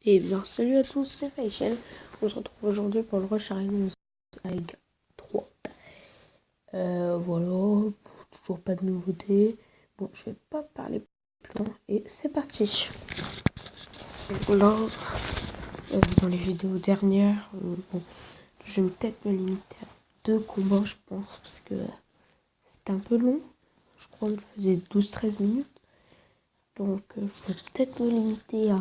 Et bien, salut à tous, c'est Faïchel. On se retrouve aujourd'hui pour le Rush Arena avec 3. Voilà, toujours pas de nouveautés. Bon, je vais pas parler plus longtemps et c'est parti. Là, dans les vidéos dernières, bon, je vais peut-être me limiter à 2 combats, je pense, parce que c'était un peu long. Je crois que je faisais 12-13 minutes. Donc, je vais peut-être me limiter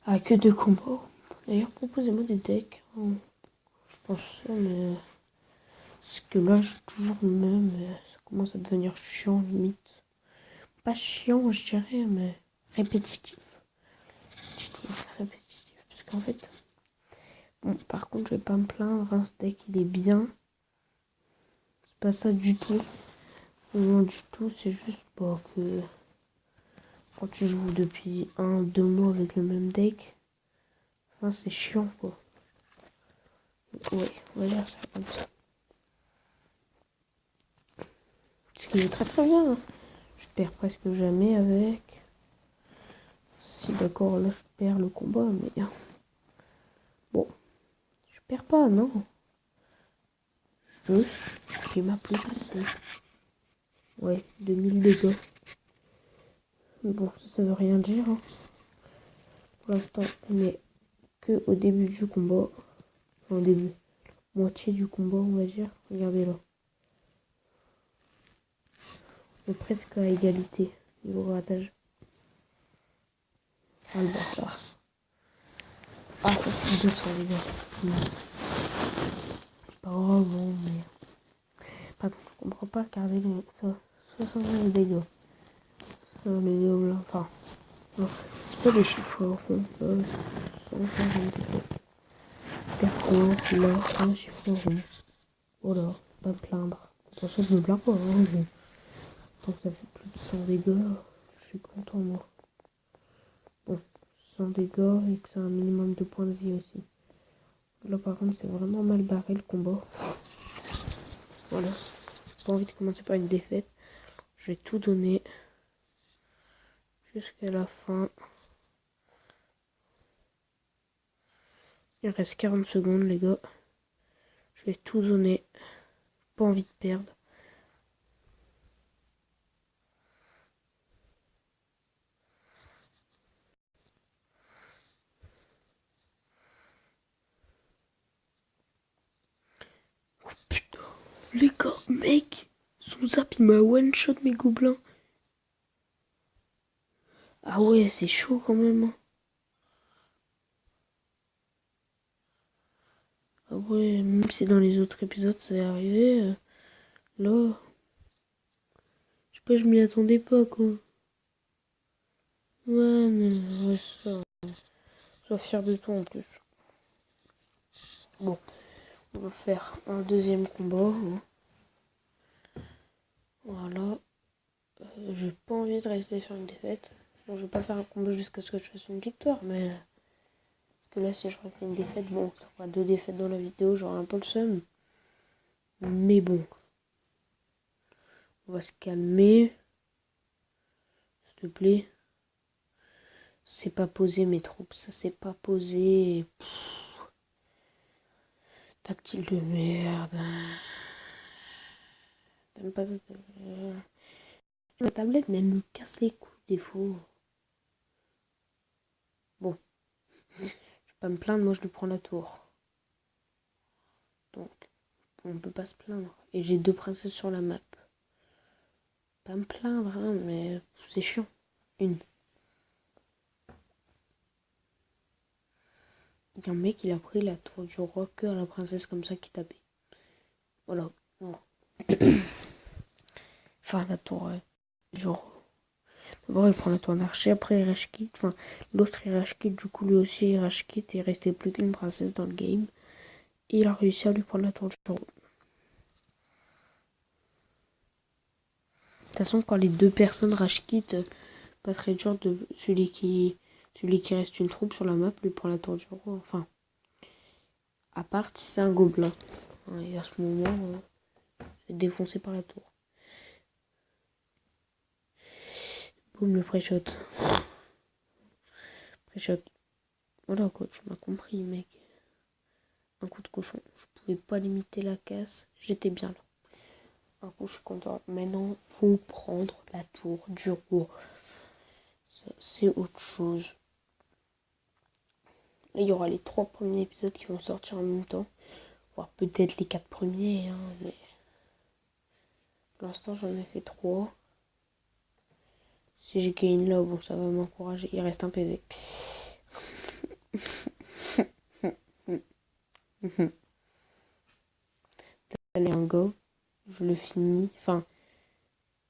à que 2 combats. D'ailleurs, proposez-moi des decks. Je pense ça, mais parce que là, j'ai toujours le même. Ça commence à devenir chiant, limite. Pas chiant, je dirais, mais répétitif. Répétitif. Parce qu'en fait, bon, par contre, je vais pas me plaindre. Hein, ce deck, il est bien. C'est pas ça du tout. Non, du tout. C'est juste pas que quand tu joues depuis 1-2 mois avec le même deck, enfin, c'est chiant, quoi. Ouais, on va dire ça comme ça. Ce qui est très très bien. Hein. Je perds presque jamais avec. Si d'accord, là je perds le combat, mais bon, je perds pas, non. Juste, j'ai ma possibilité. Ouais, 2000 dégâts. Bon, ça veut rien dire. Hein. Pour l'instant, on est que au début du combat. Enfin, au début, moitié du combat, on va dire. Regardez là. On est presque à égalité niveau grattage. Ah le bâtard. Ah, ça fait 200 les gars. C'est pas grave, bon, mais. Par contre, je comprends pas, regardez ça. 70 dégâts. Ça, les dégâts là. Enfin, non, c'est pas des chiffres ronds. Par contre, là, un chiffre rond. Voilà, pas me plaindre. Attention, je me plains pas. Hein, tant que ça fait plus de 100 dégâts, je suis content, moi. Bon, 100 dégâts et que c'est un minimum de points de vie aussi. Là, par contre, c'est vraiment mal barré le combat. Voilà. Pas envie de commencer par une défaite. Je vais tout donner jusqu'à la fin. Il reste 40 secondes, les gars. Je vais tout donner. Pas envie de perdre. Oh putain. Les gars, mec. Son zap, il m'a one-shot mes gobelins. Ah ouais, c'est chaud quand même. Hein. Ah ouais, même si dans les autres épisodes ça est arrivé, là, je sais pas, je m'y attendais pas quoi. Ouais, mais ouais, ça, sois fier de toi en plus. Bon, on va faire un deuxième combat. Hein. Voilà. J'ai pas envie de rester sur une défaite. Bon, je vais pas faire un combat jusqu'à ce que je fasse une victoire, mais. Parce que là, si je refais une défaite, bon, ça fera 2 défaites dans la vidéo, j'aurai un peu le seum. Mais bon. On va se calmer. S'il te plaît. C'est pas posé mes troupes, ça c'est pas posé. Tactile de merde. T'aimes pas la tablette, mais elle me casse les couilles des fois. Bon. Je vais pas me plaindre, moi je lui prends la tour. Donc, on peut pas se plaindre. Et j'ai 2 princesses sur la map. Pas me plaindre, hein, mais c'est chiant. Une. Il y a un mec, il a pris la tour du roi que à la princesse comme ça qui tapait. Voilà. Bon. Enfin, la tour du roi. D'abord, il prend la tour d'archer, après il rage quitte. Enfin, l'autre il rage quitte, du coup, lui aussi il rage quitte. Et il restait plus qu'une princesse dans le game. Et il a réussi à lui prendre la tour du roi. De toute façon, quand les 2 personnes rage quitte, pas très dur de celui qui reste une troupe sur la map lui prend la tour du roi. Enfin, à part si c'est un gobelin. Et à ce moment, c'est défoncé par la tour. Boum, le pré-shot. Pré-shot. Voilà quoi, tu m'as compris, mec. Un coup de cochon. Je pouvais pas limiter la casse. J'étais bien là. Un coup, je suis content. Maintenant, faut prendre la tour du roi. Ça, c'est autre chose. Là, il y aura les 3 premiers épisodes qui vont sortir en même temps. Voire peut-être les 4 premiers. Hein, mais... Pour l'instant, j'en ai fait 3. Si j'ai gain là, bon, ça va m'encourager. Il reste un PV. Allez, un go. Je le finis. Enfin,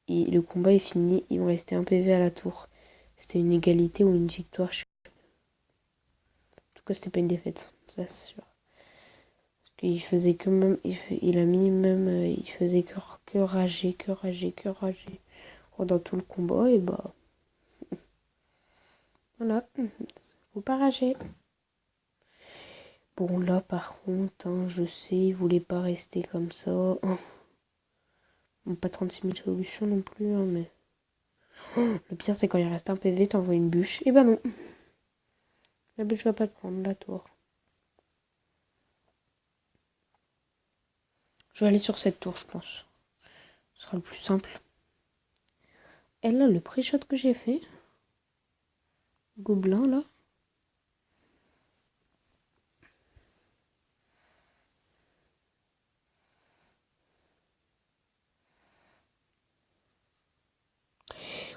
et le combat est fini. Il me restait un PV à la tour. C'était une égalité ou une victoire. En tout cas, c'était pas une défaite. Ça, c'est sûr. Parce qu'il faisait que même. Il a mis même. Il faisait que rager. Dans tout le combat. Et bah. Voilà. Faut pas rager. Bon, là, par contre, hein, je sais, il voulait pas rester comme ça. Bon, pas 36 000 solutions non plus, hein, mais... Le pire, c'est quand il reste un PV, t'envoies une bûche. Et bah non. La bûche va pas te prendre, la tour. Je vais aller sur cette tour, je pense. Ce sera le plus simple. Et là, le pré-shot que j'ai fait. Gobelin, là.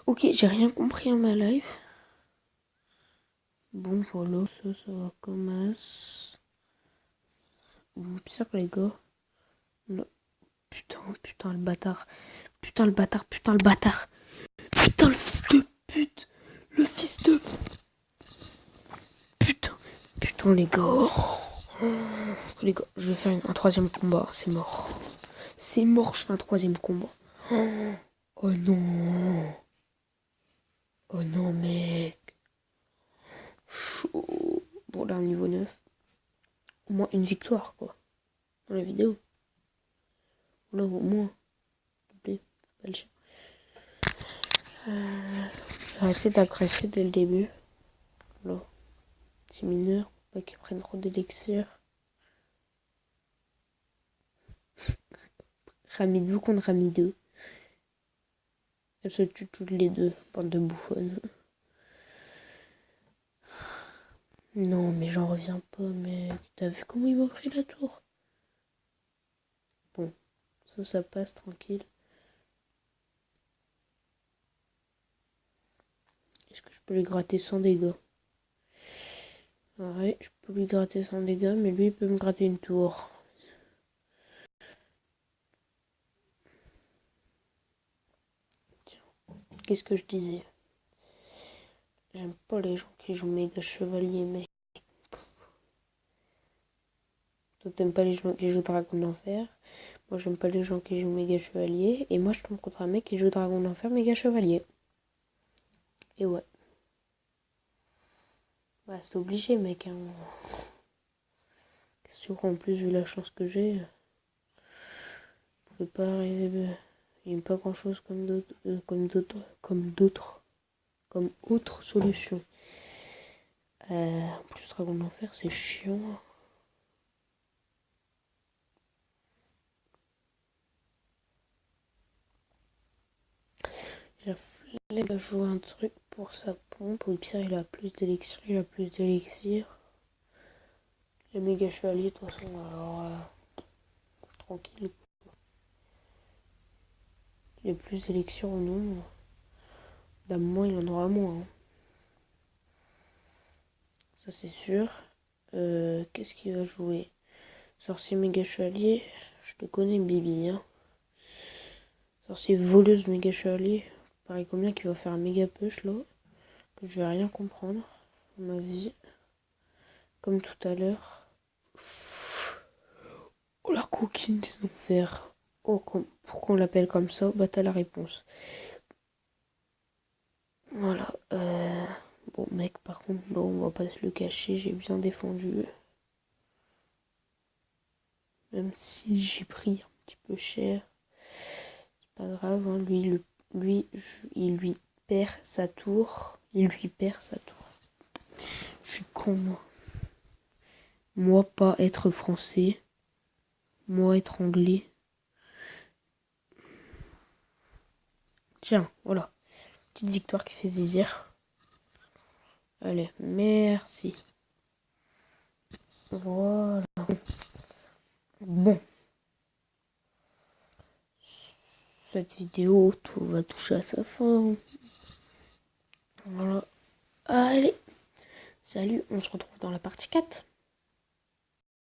Ok, j'ai rien compris à ma live. Bon, voilà, ça va comme as. Bon, pire, les gars. Non. Putain, le bâtard. Putain, le bâtard. Putain, le fils de pute. Le fils de... Putain, les gars. Les gars, je vais faire un 3e combat. C'est mort. C'est mort, je fais un 3e combat. Oh non. Oh non, mec. Chaud. Bon, là, niveau 9. Au moins une victoire, quoi. Dans la vidéo. Là, au moins. S'il te plaît, pas le chien. J'ai arrêté d'agresser dès le début. Là. Petit mineur. Pas qu'ils prennent trop d'élixir. Ramidou contre Ramidou. Elles se tuent toutes les deux. Bande de bouffonnes. Non, mais j'en reviens pas, mec. T'as vu comment il m'a pris la tour? Bon, ça passe tranquille. Est-ce que je peux lui gratter sans dégâts? Ouais, je peux lui gratter sans dégâts, mais lui, il peut me gratter une tour. Tiens, qu'est-ce que je disais? J'aime pas les gens qui jouent méga chevalier, mec. Toi, t'aimes pas les gens qui jouent dragon d'enfer. Moi, j'aime pas les gens qui jouent méga chevalier. Et moi, je tombe contre un mec qui joue dragon d'enfer méga chevalier. Et ouais. Bah, c'est obligé, mec. Hein. Qu'est-ce que en plus, vu la chance que j'ai, je pouvais pas arriver. Il n'y a pas grand chose comme autre solution. En plus, dragon d'enfer, c'est chiant. J'ai flemme de jouer un truc pour sa pompe. Au pire, il a plus d'élixir. Les méga chevaliers, de toute façon, alors tranquille. Il a plus d'élixir au nombre. D'un moment, il en aura moins. Hein. Ça, c'est sûr. Qu'est-ce qu'il va jouer? Sorcier méga chevalier. Je te connais, Bibi. Hein. Sorcier voleuse méga chevalier. Pareil, combien qu'il va faire un méga push là? Que je vais rien comprendre. À ma vie. Comme tout à l'heure. Oh la coquine des enfers. Oh, pourquoi on l'appelle comme ça? Bah t'as la réponse. Voilà. Bon mec, par contre, bon, on va pas se le cacher, j'ai bien défendu. Même si j'ai pris un petit peu cher. C'est pas grave, hein. Il lui perd sa tour. Je suis con, moi. Moi, pas être français. Moi, être anglais. Tiens, voilà. Petite victoire qui fait zizir. Allez, merci. Voilà. Bon. Cette vidéo, tout va toucher à sa fin. Voilà. Allez. Salut, on se retrouve dans la partie 4.